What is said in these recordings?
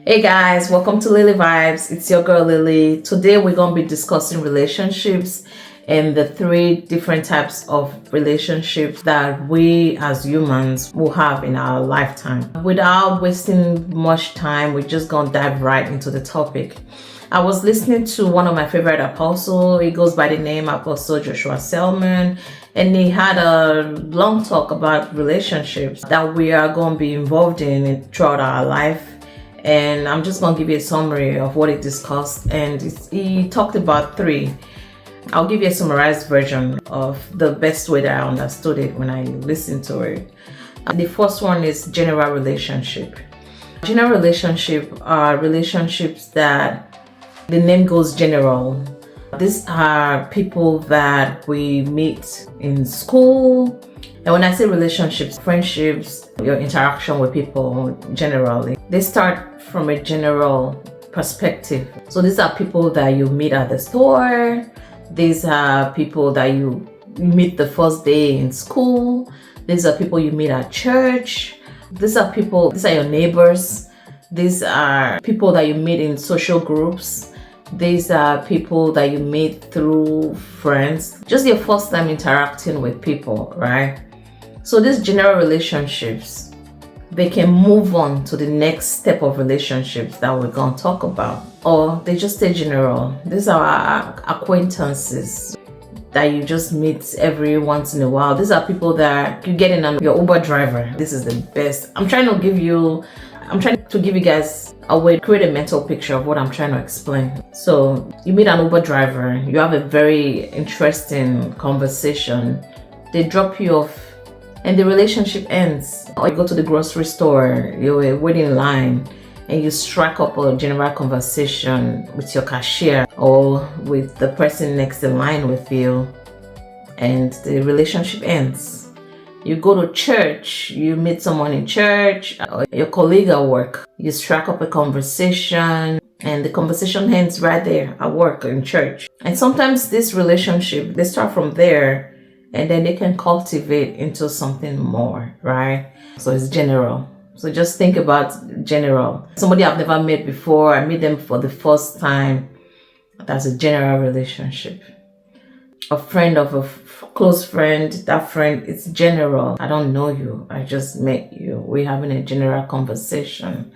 Hey guys, welcome to Lily Vibes. It's your girl Lily. Today we're going to be discussing relationships and the three different types of relationships that we as humans will have in our lifetime. Without wasting much time, we're just going to dive right into the topic. I was listening to one of my favorite apostles. He goes by the name Apostle Joshua Selman, and he had a long talk about relationships that we are going to be involved in throughout our life. And I'm just going to give you a summary of what he discussed. And he talked about three. I'll give you a summarized version of the best way that I understood it when I listened to it. The first one is general relationship. General relationship are relationships that the name goes general. These are people that we meet in school. And when I say relationships, friendships, your interaction with people generally, they start from a general perspective. So these are people that you meet at the store. These are people that you meet the first day in school. These are people you meet at church. These are your neighbors. These are people that you meet in social groups. These are people that you meet through friends. Just your first time interacting with people, right? So these general relationships, they can move on to the next step of relationships that we're going to talk about. Or they just stay general. These are our acquaintances that you just meet every once in a while. These are people that you get in on your Uber driver. This is the best. I'm trying to give you guys a way to create a mental picture of what I'm trying to explain. So you meet an Uber driver, you have a very interesting conversation. They drop you off and the relationship ends. Or you go to the grocery store, you're waiting in line, and you strike up a general conversation with your cashier or with the person next in line with you, and the relationship ends. You go to church, you meet someone in church, or your colleague at work, you strike up a conversation, and the conversation ends right there at work or in church. And sometimes this relationship, they start from there, and then they can cultivate into something more, right? So it's general. So just think about general. Somebody I've never met before, I meet them for the first time. That's a general relationship. A friend of a close friend, that friend, it's general. I don't know you, I just met you. We're having a general conversation.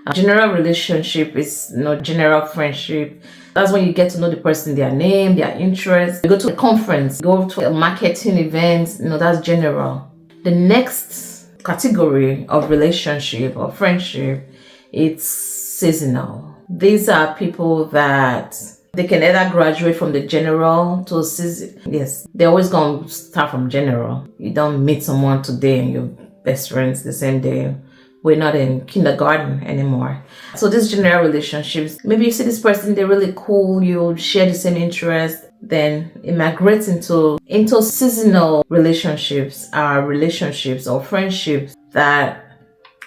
A general relationship is general friendship. That's when you get to know the person, their name, their interests. You go to a conference, go to a marketing event, that's general. The next category of relationship or friendship, it's seasonal. These are people that they can either graduate from the general to season. Yes, they're always going to start from general. You don't meet someone today and you're best friends the same day. We're not in kindergarten anymore. So these general relationships, maybe you see this person, they're really cool, you share the same interest, then it migrates into seasonal relationships, relationships or friendships that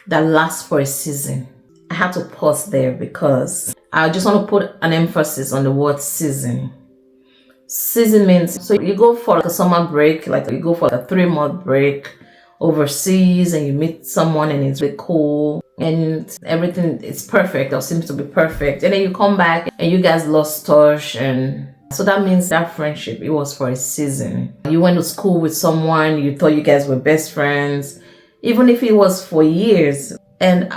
last for a season. I had to pause there because I just want to put an emphasis on the word season. Season means, so you go for a summer break, like you go for a 3-month break overseas, and you meet someone and it's really cool and everything is perfect or seems to be perfect, and then you come back and you guys lost touch, and so that means that friendship, it was for a season. You went to school with someone, you thought you guys were best friends, even if it was for years, and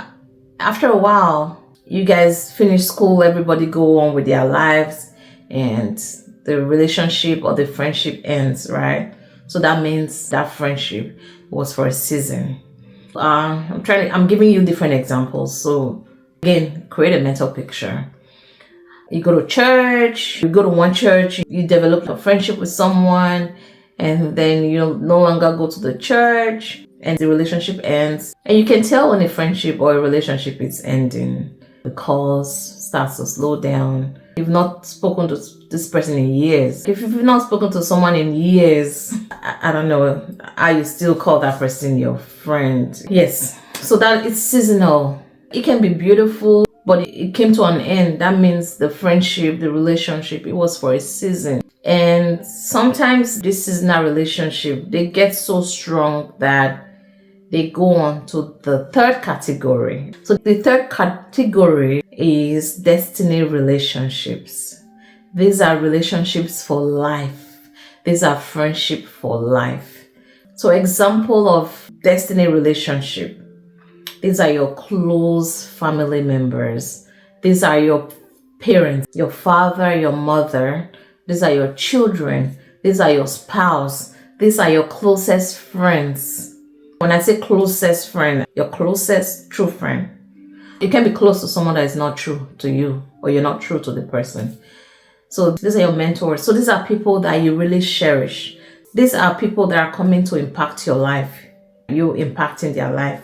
after a while you guys finish school, everybody go on with their lives, and the relationship or the friendship ends, right? So that means that friendship was for a season. I'm giving you different examples. So again, create a mental picture. You go to church, you go to one church, you develop a friendship with someone, and then you no longer go to the church, and the relationship ends. And you can tell when a friendship or a relationship is ending. The calls starts to slow down. You've not spoken to this person in years. If you've not spoken to someone in years, I don't know how you still call that person your friend. Yes, so that it's seasonal. It can be beautiful, but it came to an end. That means the friendship, the relationship, it was for a season. And sometimes this seasonal relationship, they get so strong that they go on to the third category. So the third category is destiny relationships. These are relationships for life. These are friendship for life. So example of destiny relationship. These are your close family members. These are your parents, your father, your mother. These are your children. These are your spouse. These are your closest friends. When I say closest friend, your closest true friend. You can be close to someone that is not true to you, or you're not true to the person. So these are your mentors. So these are people that you really cherish. These are people that are coming to impact your life. You impacting their life.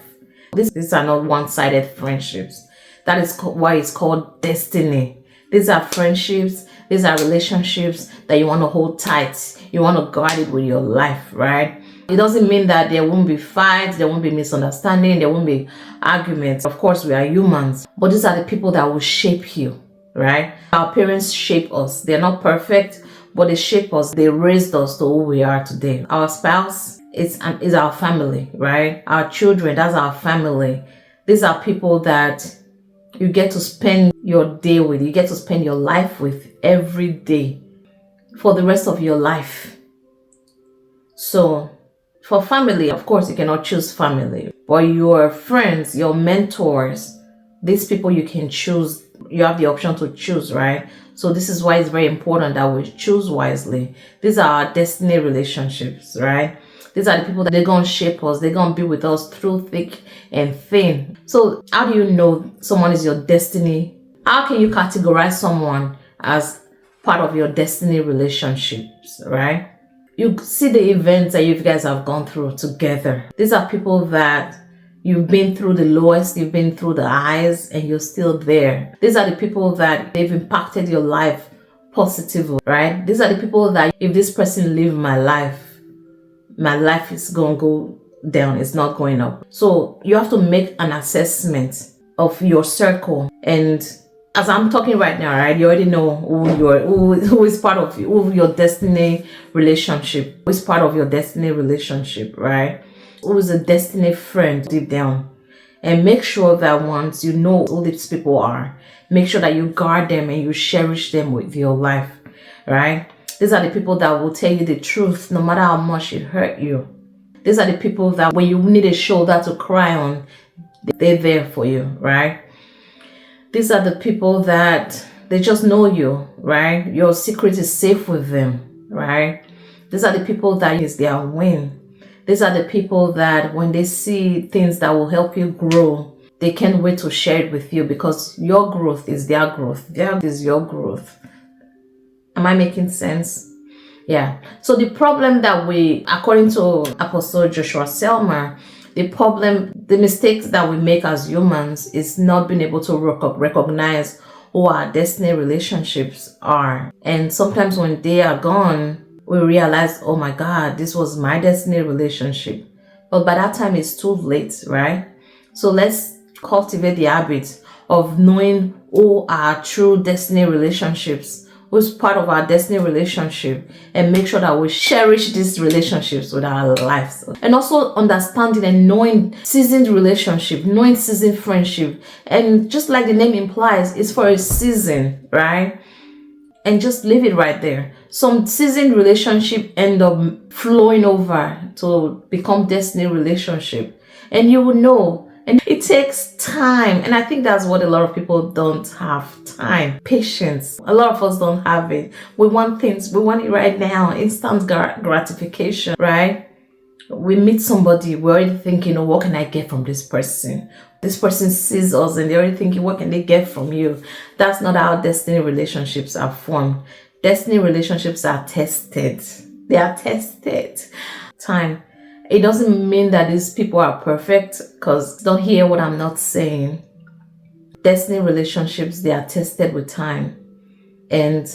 These are not one-sided friendships. That is why it's called destiny. These are friendships. These are relationships that you want to hold tight. You want to guard it with your life, right? It doesn't mean that there won't be fights, there won't be misunderstanding, there won't be arguments. Of course, we are humans, but these are the people that will shape you, right? Our parents shape us. They're not perfect, but they shape us. They raised us to who we are today. Our spouse is our family, right? Our children, that's our family. These are people that you get to spend your day with. You get to spend your life with every day for the rest of your life. So for family, of course, you cannot choose family, but your friends, your mentors, these people you can choose. You have the option to choose, right? So this is why it's very important that we choose wisely. These are our destiny relationships, right? These are the people that they're going to shape us. They're going to be with us through thick and thin. So how do you know someone is your destiny? How can you categorize someone as part of your destiny relationships, right? You see the events that you guys have gone through together. These are people that you've been through the lowest, you've been through the highs, and you're still there. These are the people that they've impacted your life positively, right? These are the people that if this person lived my life is going to go down, it's not going up. So you have to make an assessment of your circle. And as I'm talking right now, right, you already know who is part of your destiny relationship, who is part of your destiny relationship, right? Who is a destiny friend deep down. And make sure that once you know who these people are, make sure that you guard them and you cherish them with your life, right? These are the people that will tell you the truth no matter how much it hurt you. These are the people that when you need a shoulder to cry on, they're there for you, right? These are the people that they just know you, right? Your secret is safe with them, right? These are the people that is their win. These are the people that when they see things that will help you grow, they can't wait to share it with you because your growth is their growth. Theirs is your growth. Am I making sense? Yeah. So the problem that according to Apostle Joshua Selmer, the mistakes that we make as humans is not being able to recognize who our destiny relationships are. And sometimes when they are gone, we realize, oh my God, this was my destiny relationship. But by that time, it's too late, right? So let's cultivate the habit of knowing who our true destiny relationships, who's part of our destiny relationship, and make sure that we cherish these relationships with our lives. And also understanding and knowing seasoned relationship, knowing seasoned friendship. And just like the name implies, it's for a season, right? And just leave it right there. Some seasoned relationship end up flowing over to become destiny relationship. And you will know. And it takes time. And I think that's what a lot of people don't have time. Patience. A lot of us don't have it. We want things. We want it right now. Instant gratification, right? We meet somebody. We're already thinking, oh, what can I get from this person? This person sees us and they're already thinking, what can they get from you? That's not how destiny relationships are formed. Destiny relationships are tested. They are tested. Time. It doesn't mean that these people are perfect, because don't hear what I'm not saying. Destiny relationships, they are tested with time. And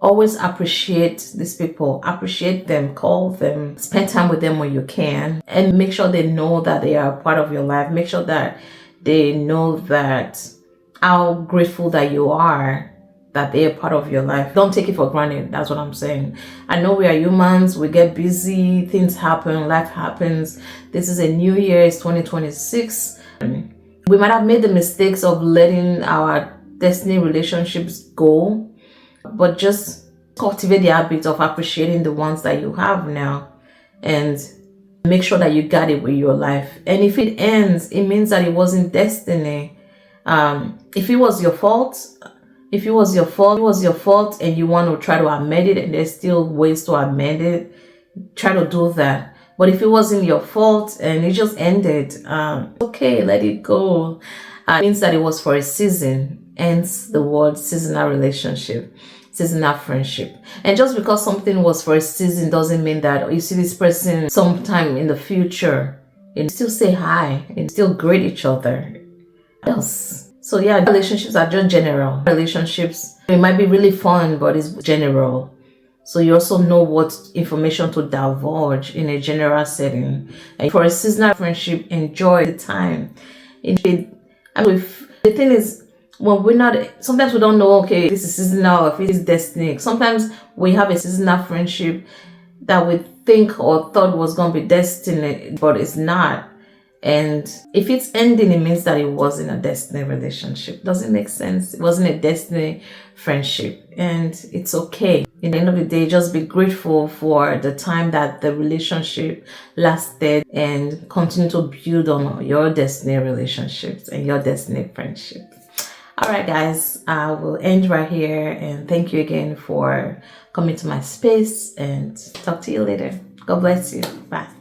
always appreciate these people. Appreciate them. Call them. Spend time with them when you can. And make sure they know that they are a part of your life. Make sure that they know that how grateful that you are that they're part of your life. Don't take it for granted. That's what I'm saying. I know we are humans. We get busy. Things happen. Life happens. This is a new year. It's 2026. We might have made the mistakes of letting our destiny relationships go, but just cultivate the habit of appreciating the ones that you have now, and make sure that you got it with your life. And if it ends, it means that it wasn't destiny. If it was your fault, and you want to try to amend it, and there's still ways to amend it, try to do that. But if it wasn't your fault and it just ended, okay, let it go. It means that it was for a season, hence the word seasonal relationship, seasonal friendship. And just because something was for a season doesn't mean that you see this person sometime in the future and still say hi and still greet each other. Else. So yeah, relationships are just general. Relationships, it might be really fun, but it's general. So you also know what information to divulge in a general setting. And for a seasonal friendship, enjoy the time. The thing is, when we're not, sometimes we don't know, okay, this is seasonal, if it is destiny. Sometimes we have a seasonal friendship that we think or thought was going to be destiny, but it's not. And if it's ending, it means that it wasn't a destiny relationship. Doesn't make sense. It wasn't a destiny friendship, and it's okay. In the end of the day, just be grateful for the time that the relationship lasted, and continue to build on your destiny relationships and your destiny friendship. All right, guys, I will end right here, and thank you again for coming to my space, and talk to you later. God bless you. Bye.